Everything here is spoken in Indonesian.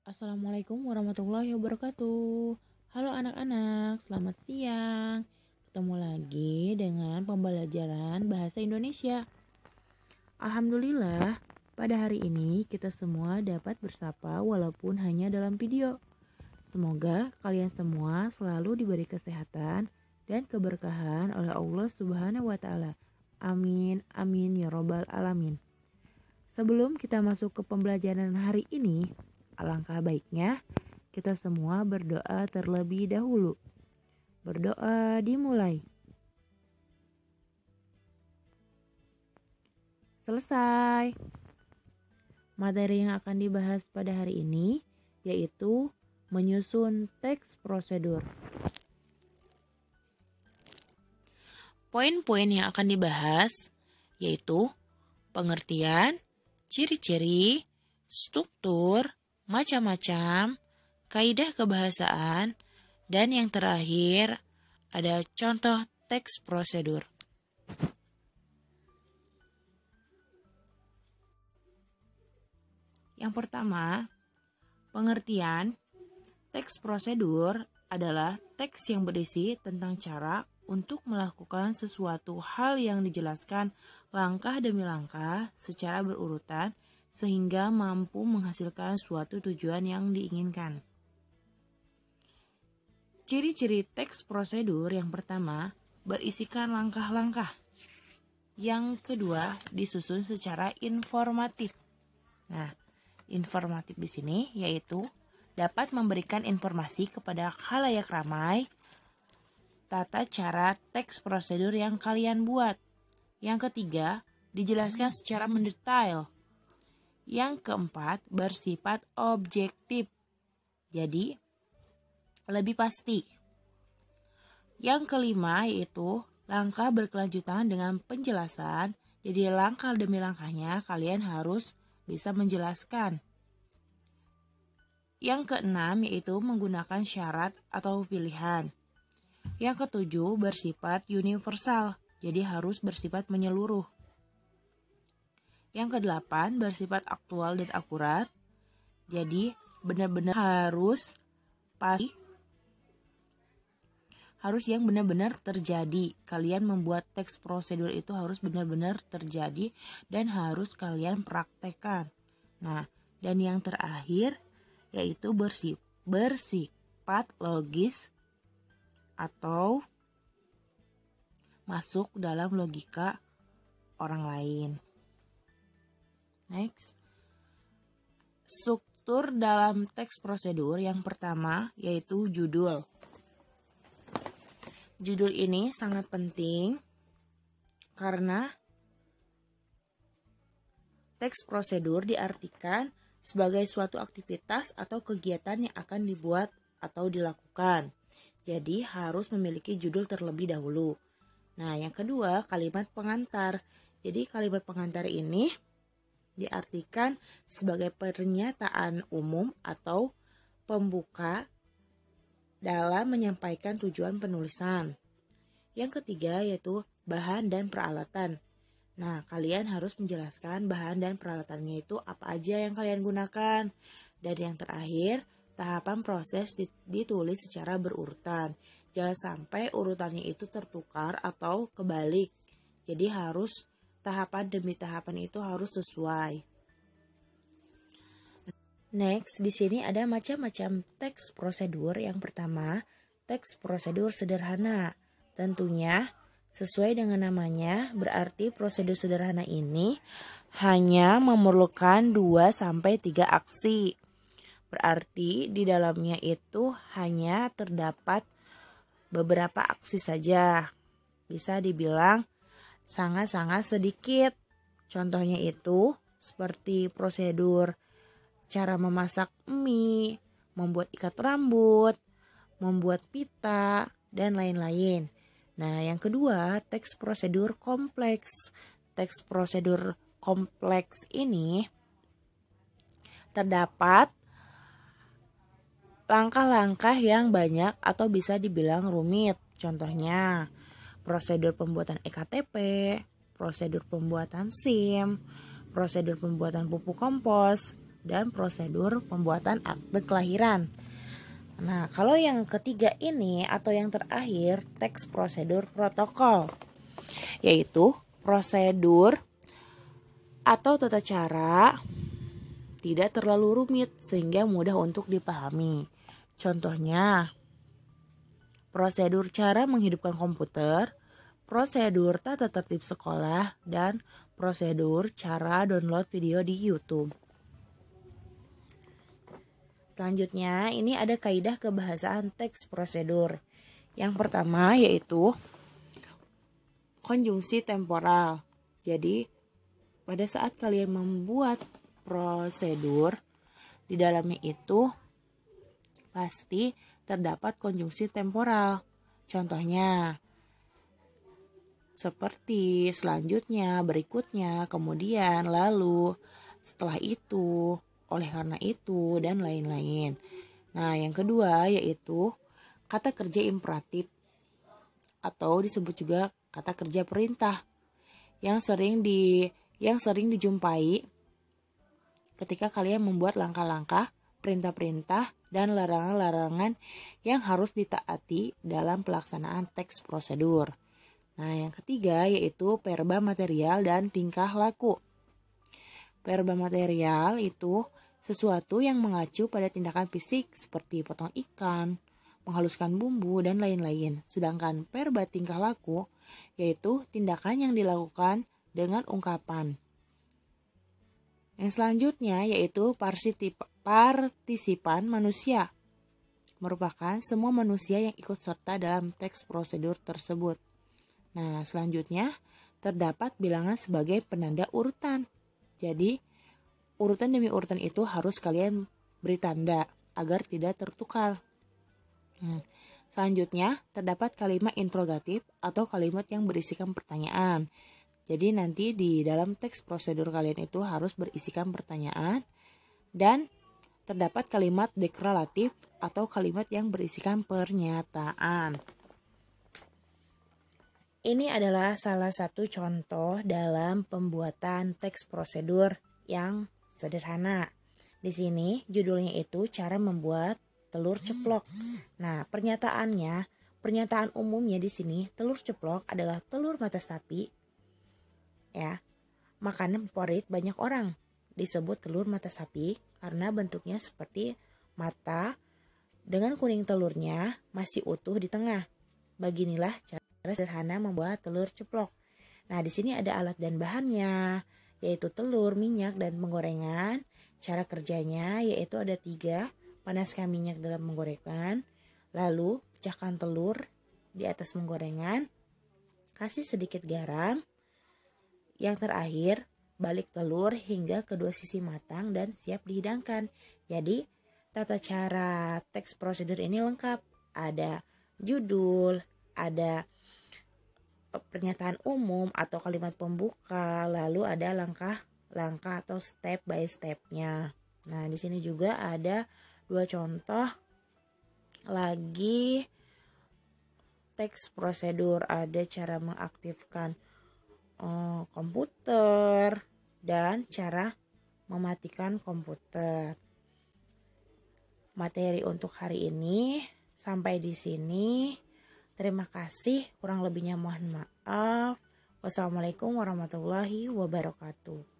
Assalamualaikum warahmatullahi wabarakatuh. Halo anak-anak, selamat siang. Ketemu lagi dengan pembelajaran bahasa Indonesia. Alhamdulillah, pada hari ini kita semua dapat bersapa walaupun hanya dalam video. Semoga kalian semua selalu diberi kesehatan dan keberkahan oleh Allah Subhanahu wa taala. Amin, amin ya robbal alamin. Sebelum kita masuk ke pembelajaran hari ini, alangkah baiknya kita semua berdoa terlebih dahulu. Berdoa dimulai. Selesai. Materi yang akan dibahas pada hari ini yaitu menyusun teks prosedur. Poin-poin yang akan dibahas yaitu pengertian, ciri-ciri, struktur, macam-macam, kaidah kebahasaan, dan yang terakhir ada contoh teks prosedur. Yang pertama, pengertian. Teks prosedur adalah teks yang berisi tentang cara untuk melakukan sesuatu hal yang dijelaskan langkah demi langkah secara berurutan sehingga mampu menghasilkan suatu tujuan yang diinginkan. Ciri-ciri teks prosedur yang pertama, berisikan langkah-langkah. Yang kedua, disusun secara informatif. Nah, informatif di sini yaitu dapat memberikan informasi kepada khalayak ramai tata cara teks prosedur yang kalian buat. Yang ketiga, dijelaskan secara mendetail. Yang keempat, bersifat objektif. Jadi, lebih pasti. Yang kelima yaitu langkah berkelanjutan dengan penjelasan. Jadi, langkah demi langkahnya kalian harus bisa menjelaskan. Yang keenam yaitu menggunakan syarat atau pilihan. Yang ketujuh, bersifat universal. Jadi, harus bersifat menyeluruh. Yang kedelapan, bersifat aktual dan akurat. Jadi, benar-benar harus pasti. Harus yang benar-benar terjadi. Kalian membuat teks prosedur itu harus benar-benar terjadi dan harus kalian praktekkan. Nah, dan yang terakhir yaitu bersifat logis atau masuk dalam logika orang lain. Next. Struktur dalam teks prosedur yang pertama yaitu judul. Judul ini sangat penting karena teks prosedur diartikan sebagai suatu aktivitas atau kegiatan yang akan dibuat atau dilakukan. Jadi harus memiliki judul terlebih dahulu. Nah, yang kedua, kalimat pengantar. Jadi kalimat pengantar ini diartikan sebagai pernyataan umum atau pembuka dalam menyampaikan tujuan penulisan. Yang ketiga yaitu bahan dan peralatan. Nah, kalian harus menjelaskan bahan dan peralatannya itu apa aja yang kalian gunakan. Dan yang terakhir, tahapan proses ditulis secara berurutan. Jangan sampai urutannya itu tertukar atau kebalik. Jadi harus tahapan demi tahapan itu harus sesuai. Next, di sini ada macam-macam teks prosedur. Yang pertama, teks prosedur sederhana. Tentunya sesuai dengan namanya, berarti prosedur sederhana ini hanya memerlukan 2-3 aksi. Berarti di dalamnya itu hanya terdapat beberapa aksi saja. Bisa dibilang sangat-sangat sedikit. Contohnya itu seperti prosedur cara memasak mie, membuat ikat rambut, membuat pita, dan lain-lain. Nah, yang kedua, teks prosedur kompleks. Teks prosedur kompleks ini terdapat langkah-langkah yang banyak atau bisa dibilang rumit. Contohnya, prosedur pembuatan EKTP, prosedur pembuatan SIM, prosedur pembuatan pupuk kompos, dan prosedur pembuatan akte kelahiran. Nah, kalau yang ketiga ini atau yang terakhir, teks prosedur protokol, yaitu prosedur atau tata cara tidak terlalu rumit sehingga mudah untuk dipahami. Contohnya, prosedur cara menghidupkan komputer, prosedur tata tertib sekolah, dan prosedur cara download video di YouTube. Selanjutnya, ini ada kaidah kebahasaan teks prosedur. Yang pertama yaitu konjungsi temporal. Jadi, pada saat kalian membuat prosedur, di dalamnya itu pasti terdapat konjungsi temporal. Contohnya, seperti selanjutnya, berikutnya, kemudian, lalu, setelah itu, oleh karena itu, dan lain-lain. Nah, yang kedua yaitu kata kerja imperatif atau disebut juga kata kerja perintah yang sering dijumpai ketika kalian membuat langkah-langkah, perintah-perintah, dan larangan-larangan yang harus ditaati dalam pelaksanaan teks prosedur. Nah, yang ketiga yaitu verba material dan tingkah laku. Verba material itu sesuatu yang mengacu pada tindakan fisik seperti potong ikan, menghaluskan bumbu, dan lain-lain. Sedangkan verba tingkah laku yaitu tindakan yang dilakukan dengan ungkapan. Yang selanjutnya yaitu partisipan manusia, merupakan semua manusia yang ikut serta dalam teks prosedur tersebut. Nah, selanjutnya terdapat bilangan sebagai penanda urutan. Jadi, urutan demi urutan itu harus kalian beri tanda agar tidak tertukar. Selanjutnya, terdapat kalimat interrogatif atau kalimat yang berisikan pertanyaan. Jadi nanti di dalam teks prosedur kalian itu harus berisikan pertanyaan. Dan terdapat kalimat deklaratif atau kalimat yang berisikan pernyataan. Ini adalah salah satu contoh dalam pembuatan teks prosedur yang sederhana. Di sini judulnya itu cara membuat telur ceplok. Nah, pernyataan umumnya di sini telur ceplok adalah telur mata sapi. Ya, makanan favorit banyak orang. Disebut telur mata sapi karena bentuknya seperti mata dengan kuning telurnya masih utuh di tengah. Beginilah cara sederhana membuat telur ceplok. Nah, di sini ada alat dan bahannya, yaitu telur, minyak, dan penggorengan. Cara kerjanya yaitu ada 3, panaskan minyak dalam penggorengan, lalu pecahkan telur di atas penggorengan, kasih sedikit garam. Yang terakhir, balik telur hingga kedua sisi matang dan siap dihidangkan. Jadi, tata cara teks prosedur ini lengkap. Ada judul, ada pernyataan umum atau kalimat pembuka, lalu ada langkah-langkah atau step by step-nya. Nah, di sini juga ada 2 contoh lagi teks prosedur. Ada cara mengaktifkan komputer dan cara mematikan komputer. Materi untuk hari ini sampai di sini. Terima kasih, kurang lebihnya mohon maaf. Wassalamualaikum warahmatullahi wabarakatuh.